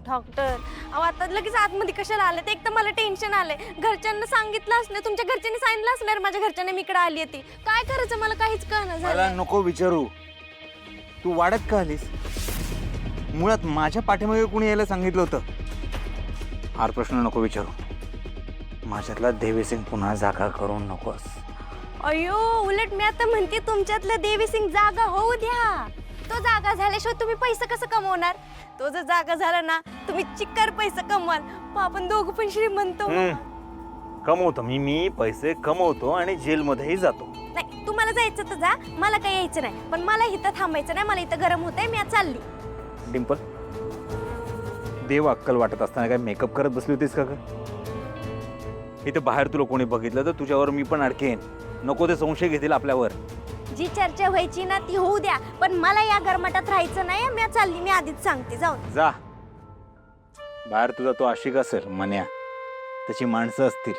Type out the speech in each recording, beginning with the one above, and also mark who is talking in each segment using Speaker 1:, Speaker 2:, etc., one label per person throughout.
Speaker 1: Doctor अहो आता लगेच आतमध्ये कशाला आले ते? एक तर मला टेन्शन आलंय. घरच्यांना सांगितलं असलं, तुमच्या घरच्यांनी सांगितलं असणार माझ्या घरच्यांनी मी इकडे आली होती. काय करायचं मला काहीच कळना
Speaker 2: मला
Speaker 1: झालं.
Speaker 2: नको विचारू. तू वाढत का आलीस? मुळात माझ्या पाठीमागे कुणी यायला सांगितलं होतं? हार प्रश्न नको विचारू. माझ्यातला देवीसिंग पुन्हा जागा करू नकोस.
Speaker 1: अयो उलट मी आता म्हणते तुमच्यातलं देवीसिंग जागा होऊ द्या. तो जागा झाल्याशिवाय तुम्ही पैसे कसं कमवणार? तो जर जागा झाला ना तुम्ही चिक्कार पैसे कमवाल. आपण दोघं पण श्रीमंत होऊ.
Speaker 2: कमवतो मी पैसे कमवतो आणि जेलमध्येही जातो.
Speaker 1: नाही तुम्हाला जायचं तर जा, मला काही यायचं नाही. पण मला इथं थांबायचं नाही, मला इथं गरम होतंय, मी आज चालली.
Speaker 2: डिंपल, देव अक्कल वाटत असताना काय मेकअप करत बसली होतीस का ग? इथे बाहेर तुला कोणी बघितलं तर तुझ्यावर मी पण अडकेन. नको ते संशय घेतील आपल्यावर.
Speaker 1: जी चर्चा व्हायची ना ती होऊ द्या, पण मला या गरमाटात राहायचं नाही. मी चालली, मी आधीच सांगते. जाऊन
Speaker 2: जा. बाहेर तुझा तो आशिक असेल मन्या, त्याची माणसं असतील.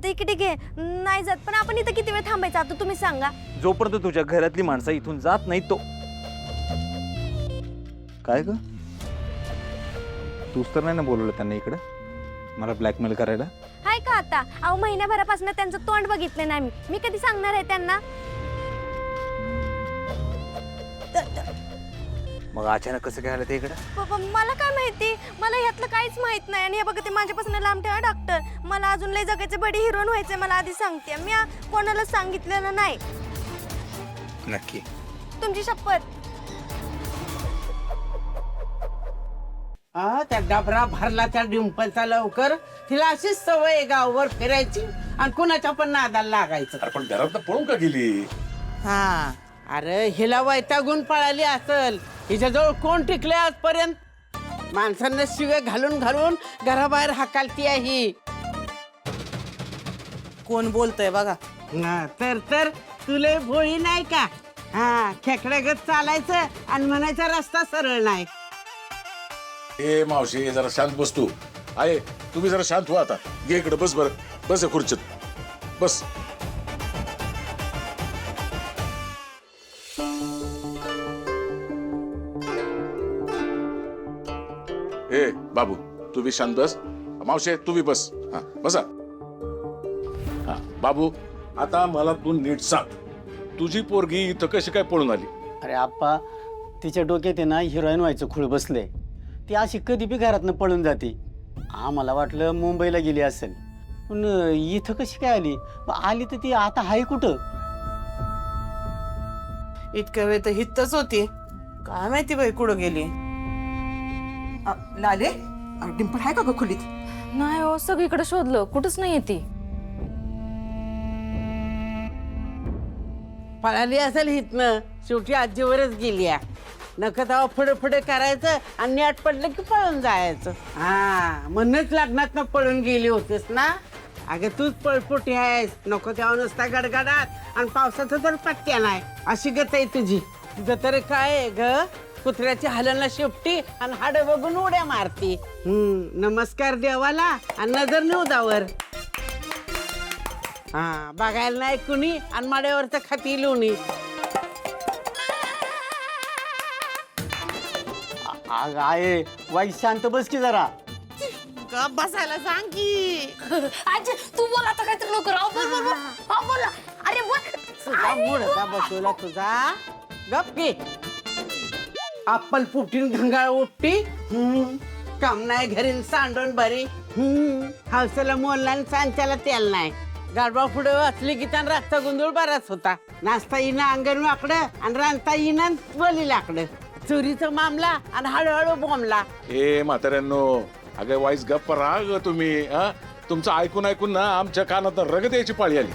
Speaker 1: ठीक आहे नाही जात, पण आपण इथं किती वेळ थांबायचं आता तुम्ही सांगा.
Speaker 2: जोपर्यंत तुझ्या घरातली माणसं इथून जात नाही तो. काय ग, तूच तर नाही ना बोलवलं त्यांना इकडं मला ब्लॅकमेल करायला?
Speaker 1: हाय का आता? अहो महिन्याभरापासून त्यांचं तोंड बघितलं नाही मी कधी सांगणार आहे त्यांना?
Speaker 2: मग अचानक कसं काय आलं ते इकडं?
Speaker 1: मला काय माहिती, मला ह्यातलं काहीच माहित नाही. आणि हे बघा ते माझ्यापासून लांब ठेवा डॉक्टर. मला अजून लय जगाचे बडी हिरोईन व्हायचंय, मला आधी सांगते. मी कोणाला सांगितलेलं नाही.
Speaker 2: नक्की?
Speaker 1: तुमची शपथ.
Speaker 3: त्या डबरा भरला त्या डिंपलचा लवकर. तिला अशीच सवय आहे गावभर फिरायची आणि कुणाच्या पण नादाला लागायचं.
Speaker 4: अरे पण घरात पळून का गेली?
Speaker 3: हा अरे हिला वैतागून पळाली असल. हिच्याजवळ कोण टिकले आजपर्यंत? माणसांना शिवे घालून घालून घराबाहेर हाकालती आहे ही.
Speaker 5: कोण बोलतय बघा?
Speaker 3: तर तुले भोळी नाही का? हा खेकड्यागत चालायचं आणि म्हणायचा रस्ता सरळ नाही.
Speaker 4: ए मावशी जरा शांत बस तू. आहे तुम्ही जरा शांत व्हा आता. घे इकडे बस. बरं बस या खुर्चीत बस. ए बाबू तू बी शांत बस. मावशे तू बी बस. हा बसा. हा बाबू आता मला तू नीट सांग, तुझी पोरगी इथं कशी काय पळून आली?
Speaker 6: अरे आप्पा, तिच्या डोक्यात आहे ना हिरोईन व्हायचं खूळ बसले. ती अशी कधी बी घरातनं पळून जाते. आम्हाला वाटलं मुंबईला गेली असेल, पण इथं कशी काय आली? आली तर ती आता आहे कुठं?
Speaker 5: इतक्या वेळ तर हितच होती, काय माहिती बाई कुठं गेली.
Speaker 7: लाले डिंपल आहे का ग खोलीत?
Speaker 8: नाही हो, सगळीकडे शोधलं, कुठंच नाही ती.
Speaker 3: पळाली असेल हितनं. शेवटी आजीवरच गेली. नका तेव्हा पुढे पुढे करायचं आणि नेट पडलं की पळून जायचं. हा म्हणूनच लग्नात पळून गेली होतीस ना? अगं तूच पळपुटी आहेस. नको तेव्हा नुसता गडगडात आणि पावसाचा तर पत्त्या नाही. अशी गत आहे तुझी. तुझं तरी काय आहे ग? कुत्र्याची हलना शेपटी आणि हाड बघून उड्या मारती. नमस्कार देवाला आणि नजर निवदावर. हा बघायला नाही कुणी आणि माड्यावरचं खाती लोणी.
Speaker 6: अगं आहे वाईट, शांत बस की जरा.
Speaker 5: गप बसायला सांग की.
Speaker 8: आजी तू बोल आता काहीतरी लवकर. अहो, बोल बोल बोल. अहो, बोला. अरे बोल.
Speaker 3: तुझा मुडका बसवला तुझा. गप की. आपण पुटीन घंगाळ उपटी. काम नाही घरी सांडून बरी. हौसेला मोलला आणि सांच्याला तेल नाही. गाडबा पुढे वाचली की त्यांना रस्ता गोंधळ बराच होता. नाचता येईना अंगण वाकडं आणि रांधता येईना बोली लाकडं. चोरीचा मामला आणि हळूहळू बोंबला.
Speaker 4: ए म्हाताऱ्यांनो, अगं वाईस गप्प राहा ग तुम्ही. हा तुमचं ऐकून ना आमच्या कानात रगत यायची पाळी आली.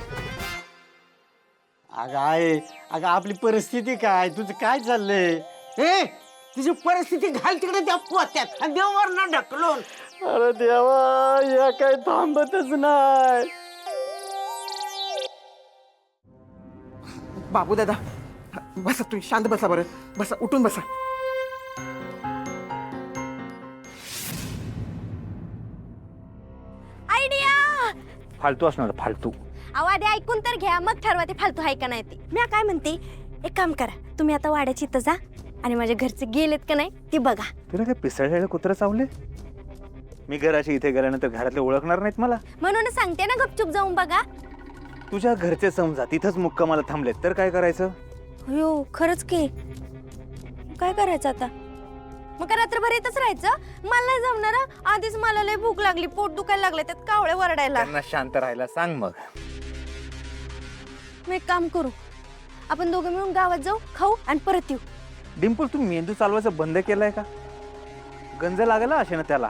Speaker 6: अगं आहे, अगं आपली परिस्थिती काय, तुझं काय चाललंय?
Speaker 3: ए तुझी परिस्थिती घाल तिकडे त्या पोत्यात आणि देवावर न ढकलून.
Speaker 6: अरे देवा, या काय थांबतच नाही.
Speaker 7: बाबू दादा बसा, तुम्ही शांत बसा. बरं बसा, उठून बसा.
Speaker 1: आयडिया.
Speaker 2: फालतू असणार फालतू.
Speaker 1: आवाज ऐकून तर घ्या, मग ठरवा ते फालतू आहे का नाही ते. मी काय म्हणते, एक काम करा, तुम्ही आता वाड्याची इथं जा, आणि माझ्या घरचे गेलेत का नाही ते बघा.
Speaker 2: तुला काय पिसळलेलं कुत्रं चावले? मी घराची इथे गेल्यानंतर घरातले ओळखणार नाहीत मला?
Speaker 1: म्हणून सांगते ना गपचूप जाऊन बघा.
Speaker 2: तुझ्या घरचे समजा तिथंच मुक्कामाला थांबलेत तर काय करायचं?
Speaker 1: हो खरंच की, काय करायचं आता? मग काय रात्रभर येतच राहायचं? मला नाही जमणार हं. आधीच मला लय भूक लागली, पोट दुखायला लागले, त्यात कावळे वरडायला.
Speaker 2: त्यांना शांत राहायला सांग मग.
Speaker 1: मग एक काम करू, आपण दोघं मिळून गावात जाऊ, खाऊ आणि परत येऊ.
Speaker 2: डिंपल, तू मेंदू चालवायचं बंद केलाय का? गंज लागला असे ना त्याला.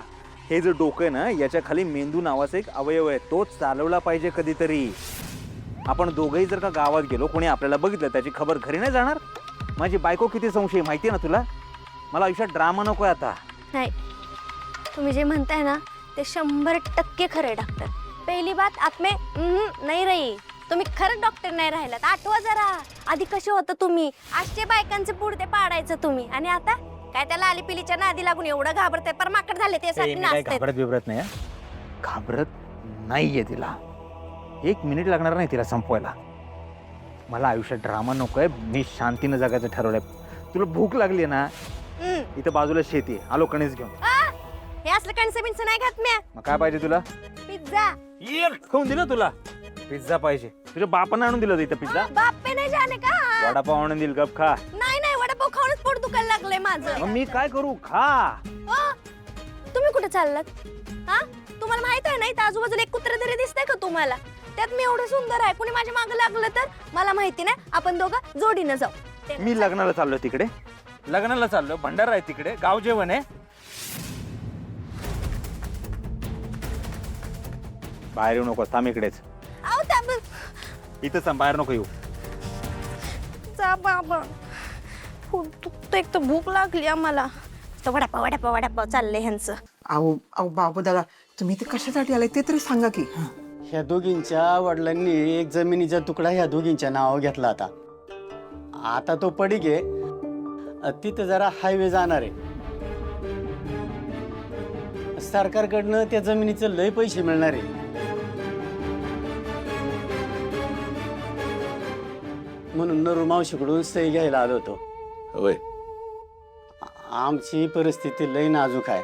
Speaker 2: हे जे डोकं आहे ना, याच्या खाली मेंदू नावाचा एक अवयव आहे, तो चालवला पाहिजे कधीतरी. आपण दोघंही जर का गावात गेलो, कोणी आपल्याला बघितलं त्याची खबर घरी नाही जाणार? माझी बायको किती संशय माहिती आहे ना तुला? मला आयुष्यात ड्रामा नकोय आता.
Speaker 1: नाही, तुम्ही जे म्हणताय ना ते 100% खरं डॉक्टर. पहिली बात आप में नाही रही. तुम्ही खरं डॉक्टर नाही राहिलात. आठवा जरा, आधी कसे होतं तुम्ही. आजचे बायकांचे पुढते पाडायचं तुम्ही, आणि आता काय त्याला आली पिलीच्या नादी लागून एवढं घाबरताय, पर माकड झाले ते साठी नाचतायत.
Speaker 2: घाबरत बिबरत नाही, घाबरत नाहीये तिला. 1 मिनिट लागणार नाही तिला संपवायला. मला आयुष्यात ड्रामा नकोय. मी शांतीनं जगायचं ठरवलंय. तुला भूक लागली ना, इथं बाजूला शेती आहे, आलो कणीस घेऊन.
Speaker 1: हे असलं कणसं बिनसं नाही खात म्या.
Speaker 2: मग काय पाहिजे तुला?
Speaker 1: पिझ्झा.
Speaker 2: खाऊन दिलं तुला? पिझ्झा पाहिजे? तुझ्या बापानं आणून दिलं होतं इथं पिझ्झा?
Speaker 1: बाप पे नाही जाणे का?
Speaker 2: वडापाव आणून दिल, गप खा.
Speaker 1: नाही नाही, वडापाव खाऊनच पोट दुखायला लागलंय माझं.
Speaker 2: मग मी काय करू? खा.
Speaker 1: तुम्ही कुठे चाललात? हा, तुम्हाला माहित आहे ना इथं आजूबाजूला एक कुत्रा तरी दिसतंय का तुम्हाला? त्यात मी एवढं सुंदर आहे, कुणी माझ्या मागे लागलं तर? मला माहिती नाही, आपण दोघं जोडीनं जाऊ.
Speaker 2: मी लग्नाला चाललोय तिकडे. लग्नाला चाललो, भंडारा आहे तिकडे, गाव जेवण आहे. बाहेर येऊ नको, थांब इकडेच.
Speaker 1: आव त्या
Speaker 2: इथंच थांब, बाहेर नको येऊ.
Speaker 1: जा बाबा, खूप दुखतं, एक तर भूक लागली आम्हाला. तर वडापाव वडापाव वडापाव चाललंय ह्यांचं.
Speaker 7: अहो अहो बाबू दादा, तुम्ही ते कशासाठी आलाय ते तरी सांगा की.
Speaker 6: ह्या दोघींच्या वडिलांनी एक जमिनीचा तुकडा ह्या दोघींच्या नावावर घेतला आता. आता तो पडीक आहे, तिथं जरा हायवे जाणार आहे. सरकारकडनं त्या जमिनीचं लय पैसे मिळणार आहे. म्हणून नरू मावशीकडून सही घ्यायला आलो होतो.
Speaker 4: होय.
Speaker 6: आमची परिस्थिती लय नाजूक आहे.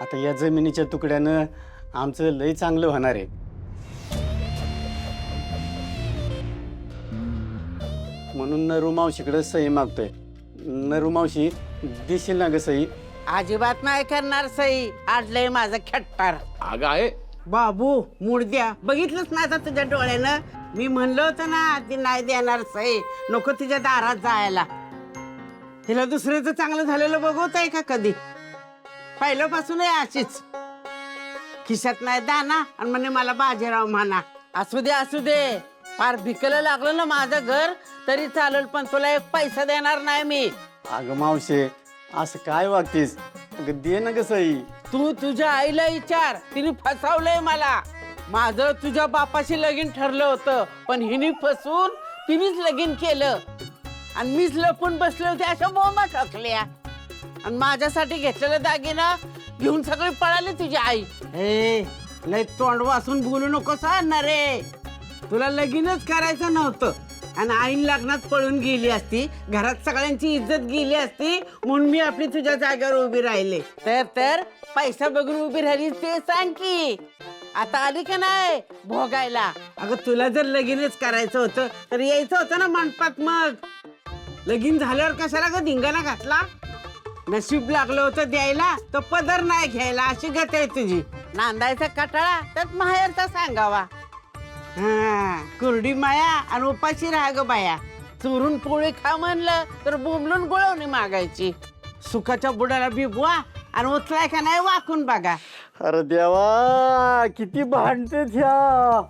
Speaker 6: आता या जमिनीच्या तुकड्यानं आमचं लय चांगलं होणार आहे. म्हणून नरू मावशीकडे सही मागतोय. नरू मावशी, देशील ना ग सही?
Speaker 3: अजिबात नाही करणार सई. आडलंय माझं खट्टार.
Speaker 4: अगं आहे.
Speaker 3: बाबू मुडद्या, बघितलंच ना आता तुझ्या डोळ्यानं. मी म्हणलं होतं ना ती नाही देणार सई, नको तिच्या दारात जायला. तिला दुसऱ्याचं चांगलं झालेलं बघवत आहे का कधी? पहिल्यापासून आहे अशीच. खिशात नाही दाना आणि म्हणे मला बाजीराव म्हणा. असू दे असू दे, फार भिकलं लागलं ना माझं घर तरी चालेल, पण तुला एक पैसा देणार नाही मी.
Speaker 6: अगं मावशे, असं काय वागतीस? अगं दे ना ग सही.
Speaker 3: तू तुझ्या आईला विचार, तिने फसवलंय मला. माझं तुझ्या बापाशी लगीन ठरलं होतं, पण हिने फसवून तिनेच लगीन केलं आणि मीच लपून बसले होते. अशा बोंबा टाकल्या आणि माझ्यासाठी घेतलेलं दागिना घेऊन सगळी पळाली तुझी आई. हे लय तोंड वासून बोलू नकोस ना रे. तुला लगीनच करायचं नव्हतं आणि आईन लग्नात पळून गेली असती, घरात सगळ्यांची इज्जत गेली असती, म्हणून मी आपली तुझ्या जागेवर उभी राहिले. तर पैसा बघून उभी राहिली ते सांग की. आता आली का नाही भोगायला? अगं तुला जर लगीनच करायचं होतं तर यायचं होतं ना मंडपात. मग लगीन झाल्यावर कशाला ग धिंगाणा घातला? नशीब लागलं होतं द्यायला तर पदर नाही घ्यायला, अशी गत आहे तुझी. नांदायचा कटाळा त्यात माहेरचा सांगावा. हा, कुरडी माया आणि उपाशी राहा ग बाया. चोरून पोळी खा म्हणलं तर बोंबलून गोळवणी मागायची. सुखाच्या बुडाला बिबवा आणि उचलाय का नाही वाकून बघा.
Speaker 6: अरे देवा, किती भांडते ह्या.